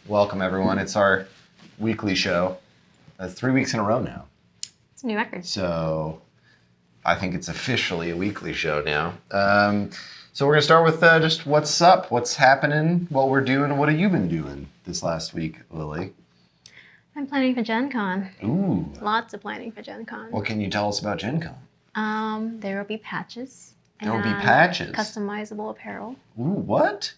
Welcome, everyone. It's our weekly show. That's 3 weeks in a row now. It's a new record. So I think it's officially a weekly show now. So we're going to start with just what's up, what's happening, what we're doing, what have you been doing this last week, Lily? I'm planning for Gen Con. Ooh. Lots of planning for Gen Con. What can you tell us about Gen Con? There will be patches. There will be patches? Customizable apparel. Ooh, what?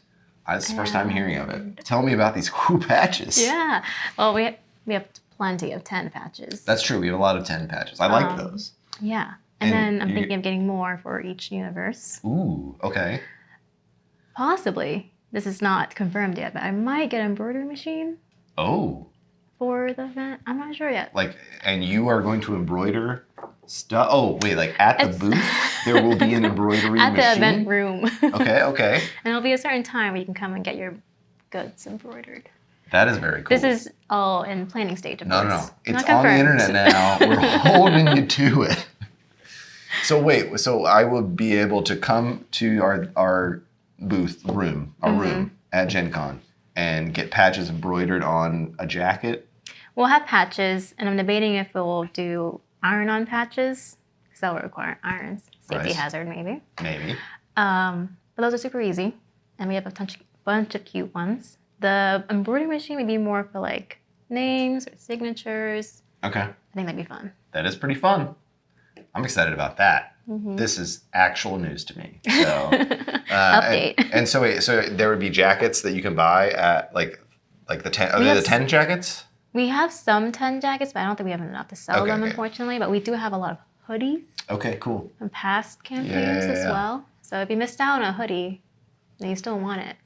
That's the first time hearing of it. Tell me about these cool patches. Yeah. Well, we have plenty of 10 patches. That's true. We have a lot of 10 patches. I like those. Yeah. And then I'm thinking of getting more for each universe. Ooh, okay. Possibly. This is not confirmed yet, but I might get an embroidery machine. Oh. For the event. I'm not sure yet. And you are going to embroider stuff? Oh, wait, at the booth, there will be an embroidery machine? At the event room. Okay. And there'll be a certain time where you can come and get your goods embroidered. That is very cool. This is all in planning stage, of course. No. It's on the internet now. We're holding you to it. So wait, I will be able to come to our booth room, room at Gen Con and get patches embroidered on a jacket? We'll have patches, and I'm debating if we'll do iron-on patches, because that will require irons. Safety hazard, maybe. Maybe. But those are super easy, and we have a bunch of cute ones. The embroidery machine would be more for names or signatures. Okay. I think that'd be fun. That is pretty fun. I'm excited about that. Mm-hmm. This is actual news to me. So update. And so there would be jackets that you can buy at the 10. Are they the 10 jackets? We have some 10 jackets, but I don't think we have enough to sell them, unfortunately. But we do have a lot of hoodies. Okay, cool. From past campaigns as well. So if you missed out on a hoodie, and you still want it,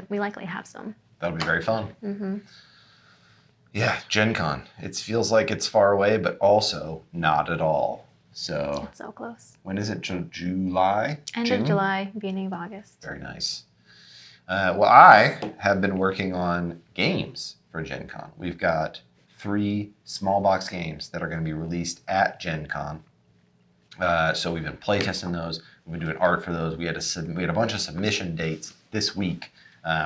we likely have some. That would be very fun. Mm-hmm. Yeah, Gen Con. It feels like it's far away, but also not at all. So it's so close. When is it? July? End of July, beginning of August. Very nice. Well, I have been working on games for Gen Con. We've got 3 small box games that are going to be released at Gen Con. So we've been playtesting those. We've been doing art for those. We had a bunch of submission dates this week.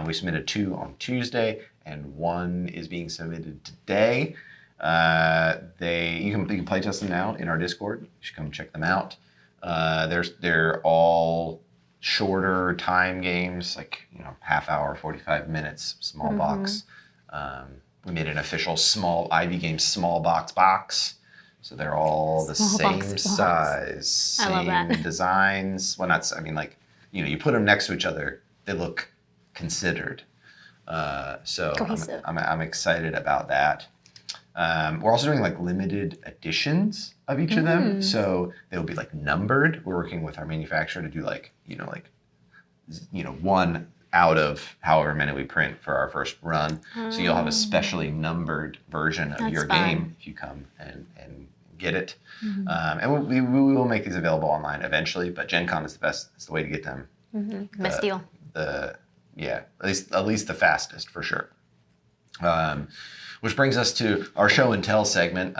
We submitted 2 on Tuesday, and 1 is being submitted today. You can playtest them now in our Discord. You should come check them out. They're all shorter time games, half hour, 45 minutes, small box. We made an official small Ivy Games small box. So they're all the same size, same designs. Well, you put them next to each other, they look considered. So I'm excited about that. We're also doing limited editions of each of them, so they'll be numbered. We're working with our manufacturer to do 1 out of however many we print for our first run. So you'll have a specially numbered version of your game if you come and get it. And we will make these available online eventually, but Gen Con is the way to get them. Best deal. At least the fastest for sure. Which brings us to our show and tell segment.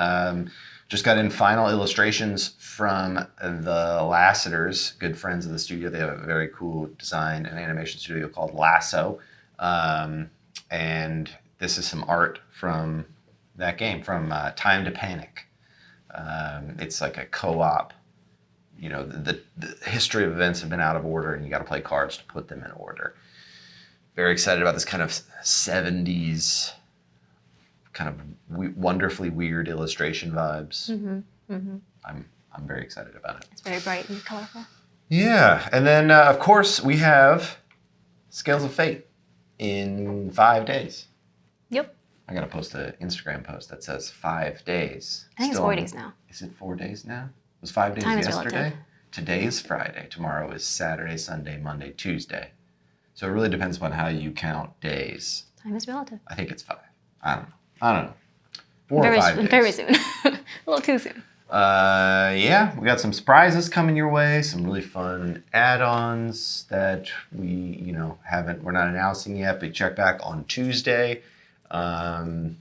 Just got in final illustrations from the Lasseters, good friends of the studio. They have a very cool design and animation studio called Lasso. And this is some art from that game, from Time to Panic. It's like a co-op. The history of events have been out of order, and you got to play cards to put them in order. Very excited about this kind of 70s, kind of wonderfully weird illustration vibes. I'm very excited about it. It's very bright and colorful. Yeah, and then of course we have Scales of Fate in 5 days. Yep. I gotta post an Instagram post that says 5 days. I think it's 4 days now. Is it 4 days now? It was 5 days yesterday? Today is Friday. Tomorrow is Saturday, Sunday, Monday, Tuesday. So it really depends on how you count days. Time is relative. I think it's 5. I don't know. 4 or 5 days. Very soon. A little too soon. Yeah, we got some surprises coming your way, some really fun add-ons that we're not announcing yet, but check back on Tuesday. And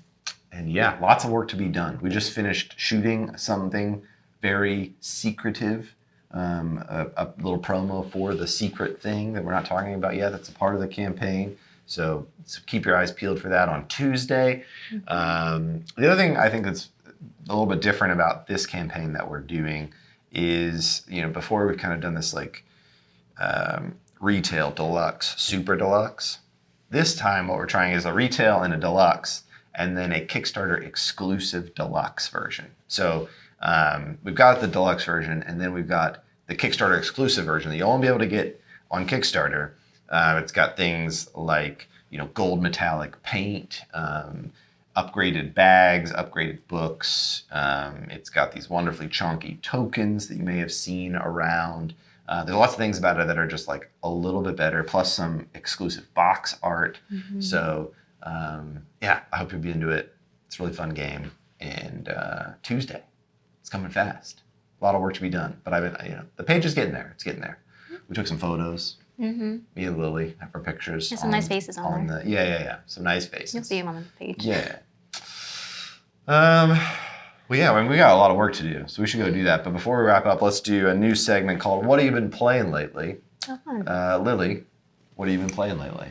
yeah, lots of work to be done. We just finished shooting something very secretive, a little promo for the secret thing that we're not talking about yet. That's a part of the campaign. So keep your eyes peeled for that on Tuesday. The other thing I think that's a little bit different about this campaign that we're doing is, before we've kind of done this like retail deluxe, super deluxe. This time what we're trying is a retail and a deluxe, and then a Kickstarter exclusive deluxe version. So we've got the deluxe version, and then we've got the Kickstarter exclusive version that you'll only be able to get on Kickstarter. It's got things like, gold metallic paint, upgraded bags, upgraded books. It's got these wonderfully chunky tokens that you may have seen around. There's lots of things about it that are just like a little bit better, plus some exclusive box art. So I hope you'll be into it. It's a really fun game. And Tuesday, it's coming fast. A lot of work to be done, but the page is getting there. It's getting there. We took some photos. Me and Lily have our pictures. There's some nice faces on there. Yeah. Some nice faces. You'll see them on the page. Yeah. We got a lot of work to do, so we should go do that. But before we wrap up, let's do a new segment called "What Have You Been Playing Lately?" Oh, fun. Lily, what have you been playing lately?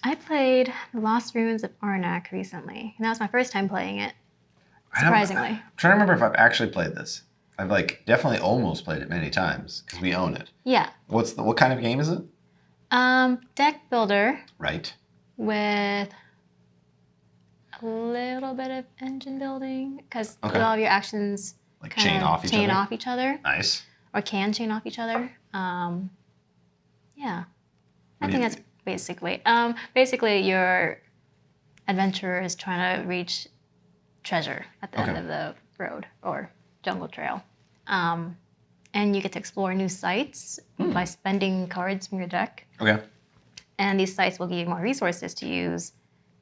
I played The Lost Ruins of Arnak recently, and that was my first time playing it. Surprisingly. I'm trying to remember if I've actually played this. I've definitely almost played it many times because we own it. Yeah. What kind of game is it? Deck builder. Right. With a little bit of engine building, because Okay. all of your actions chain off each other. Nice. Or can chain off each other. Yeah. I think that's basically your adventurer is trying to reach treasure at the end of the road or jungle trail. And you get to explore new sites by spending cards from your deck. Okay. And these sites will give you more resources to use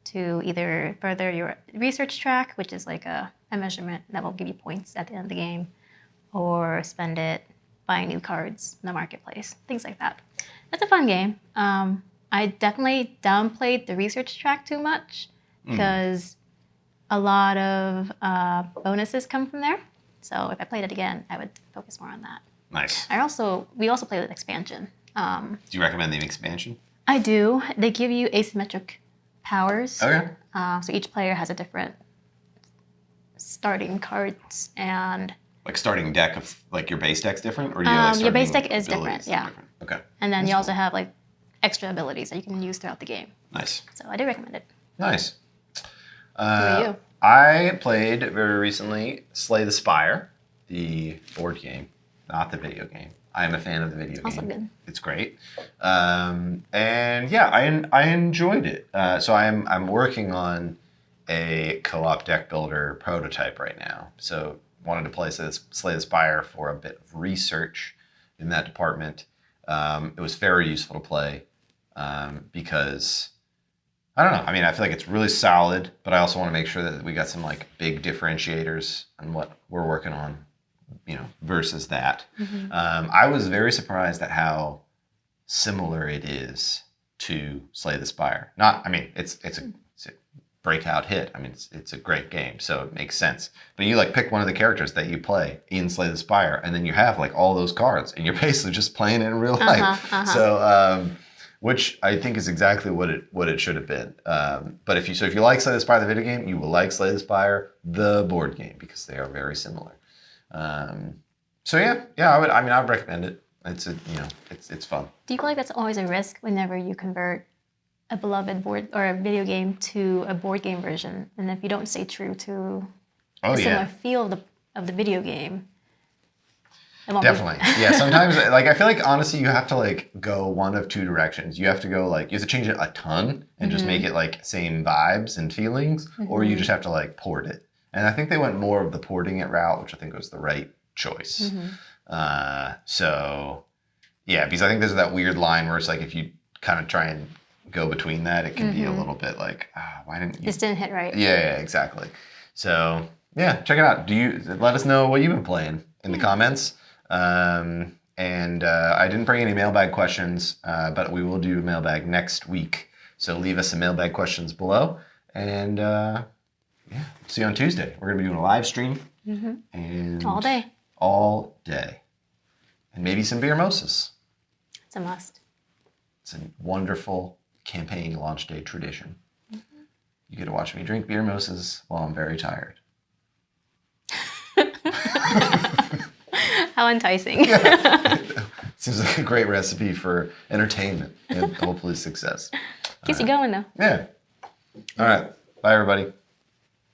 to either further your research track, which is like a measurement that will give you points at the end of the game, or spend it buying new cards in the marketplace, things like that. It's a fun game. I definitely downplayed the research track too much because a lot of bonuses come from there. So if I played it again, I would focus more on that. Nice. We also played with expansion. Do you recommend the expansion? I do. They give you asymmetric powers. Okay. So each player has a different starting cards and. Like starting deck of your base deck's different, or do you your base deck is different, yeah. Different? Okay. And then you also have extra abilities that you can use throughout the game. Nice. So I do recommend it. Nice. Who are you? I played very recently Slay the Spire, the board game, not the video game. I am a fan of the video game. Also good. It's great. And yeah, I enjoyed it. So I'm working on a co-op deck builder prototype right now. So wanted to play Slay the Spire for a bit of research in that department. It was very useful to play because I don't know. I mean, I feel like it's really solid, but I also want to make sure that we got some big differentiators on what we're working on, versus that. I was very surprised at how similar it is to Slay the Spire. It's a breakout hit. I mean, it's a great game, so it makes sense. But you pick one of the characters that you play in Slay the Spire, and then you have all those cards, and you're basically just playing it in real life. So, which I think is exactly what it should have been. But if you like Slay the Spire, the video game, you will like Slay the Spire, the board game, because they are very similar. So yeah, I would recommend it. It's fun. Do you feel like that's always a risk whenever you convert a beloved board or a video game to a board game version, and if you don't stay true to the similar feel of the video game? Definitely. Yeah, sometimes I feel like honestly you have to go one of two directions. You have to go you have to change it a ton and just make it same vibes and feelings, or you just have to port it. And I think they went more of the porting it route, which I think was the right choice. So yeah, because I think there's that weird line where it's if you kind of try and go between that, it can be a little bit why didn't you? This didn't hit right. Yeah, exactly. So yeah, check it out. Let us know what you've been playing in the comments. And I didn't bring any mailbag questions, but we will do a mailbag next week. So leave us some mailbag questions below. And see you on Tuesday. We're going to be doing a live stream. And all day. All day. And maybe some beer mimosas. It's a must. It's a wonderful campaign launch day tradition. You get to watch me drink beer mimosas while I'm very tired. How enticing. Yeah. Seems like a great recipe for entertainment and hopefully success. Keeps you going, though. Yeah. All right. Bye, everybody.